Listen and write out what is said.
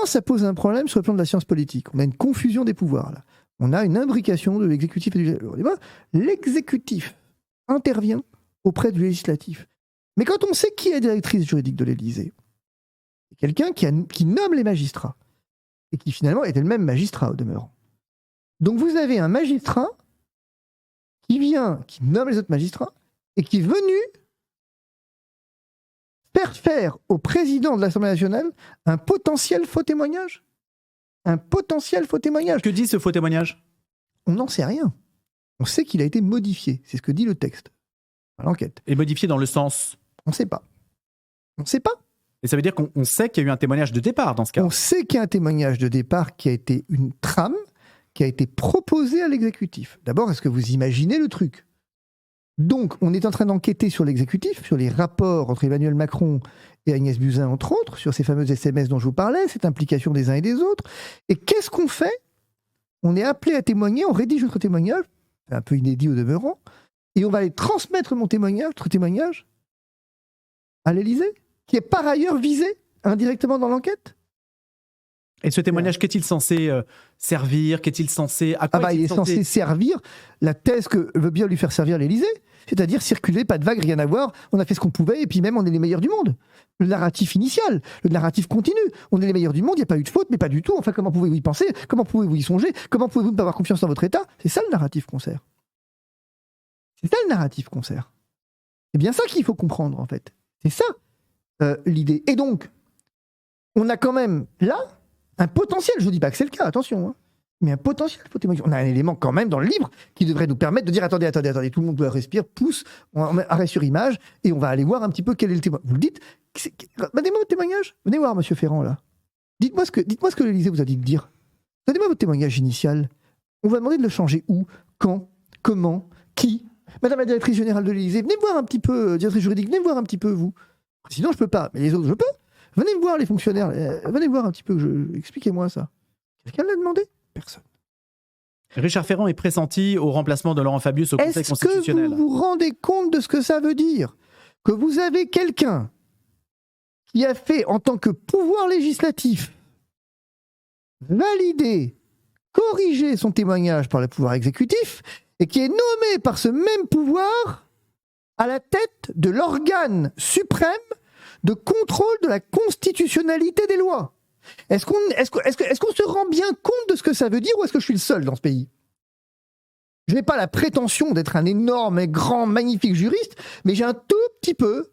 ça pose un problème sur le plan de la science politique. On a une confusion des pouvoirs, là. On a une imbrication de l'exécutif et du législatif. L'exécutif intervient auprès du législatif. Mais quand on sait qui est directrice juridique de l'Élysée, c'est quelqu'un qui nomme les magistrats, et qui finalement est elle-même magistrat au demeurant. Donc vous avez un magistrat qui nomme les autres magistrats, et qui est venu faire au président de l'Assemblée nationale un potentiel faux témoignage. Un potentiel faux témoignage. Que dit ce faux témoignage ? On n'en sait rien. On sait qu'il a été modifié. C'est ce que dit le texte à l'enquête. Et modifié dans le sens ? On ne sait pas. On ne sait pas. Et ça veut dire qu'on sait qu'il y a eu un témoignage de départ dans ce cas. On sait qu'il y a un témoignage de départ qui a été une trame qui a été proposée à l'exécutif. D'abord, est-ce que vous imaginez le truc ? Donc, on est en train d'enquêter sur l'exécutif, sur les rapports entre Emmanuel Macron et Agnès Buzyn, entre autres, sur ces fameux SMS dont je vous parlais, cette implication des uns et des autres. Et qu'est-ce qu'on fait ? On est appelé à témoigner, on rédige notre témoignage, c'est un peu inédit au demeurant, et on va aller transmettre notre témoignage, à l'Élysée, qui est par ailleurs visé indirectement dans l'enquête. Et ce témoignage, qu'est-il censé servir ? Qu'est-il censé... À quoi il est censé servir la thèse que veut bien lui faire servir l'Élysée, c'est-à-dire circuler, pas de vague, rien à voir, on a fait ce qu'on pouvait, et puis même on est les meilleurs du monde. Le narratif initial, le narratif continu, on est les meilleurs du monde, il n'y a pas eu de faute, mais pas du tout, enfin comment pouvez-vous y penser ? Comment pouvez-vous y songer ? Comment pouvez-vous ne pas avoir confiance dans votre État ? C'est ça le narratif qu'on sert. C'est ça le narratif qu'on sert. C'est bien ça qu'il faut comprendre, en fait. C'est ça, l'idée. Et donc, on a quand même, là, un potentiel, je ne dis pas que c'est le cas, attention, hein, mais un potentiel faux témoignage. On a un élément quand même dans le livre qui devrait nous permettre de dire attendez, tout le monde doit respirer, pousse, on met arrêt sur image, et on va aller voir un petit peu quel est le témoignage. Vous le dites, donnez-moi votre témoignage, venez voir M. Ferrand, là. Dites-moi ce que l'Élysée vous a dit de dire. Donnez-moi votre témoignage initial. On va demander de le changer où, quand, comment, qui. Madame la directrice générale de l'Élysée, venez me voir un petit peu, directrice juridique, venez me voir un petit peu, vous. Sinon, je peux pas, mais les autres, je peux. Venez me voir, les fonctionnaires, venez me voir un petit peu, expliquez-moi ça. Quelqu'un l'a demandé ? Personne. Richard Ferrand est pressenti au remplacement de Laurent Fabius au Conseil constitutionnel. Est-ce que vous vous rendez compte de ce que ça veut dire ? Que vous avez quelqu'un qui a fait, en tant que pouvoir législatif, valider, corriger son témoignage par le pouvoir exécutif, et qui est nommé par ce même pouvoir à la tête de l'organe suprême de contrôle de la constitutionnalité des lois. Est-ce qu'on se rend bien compte de ce que ça veut dire, ou est-ce que je suis le seul dans ce pays ? Je n'ai pas la prétention d'être un énorme, grand, magnifique juriste, mais j'ai un tout petit peu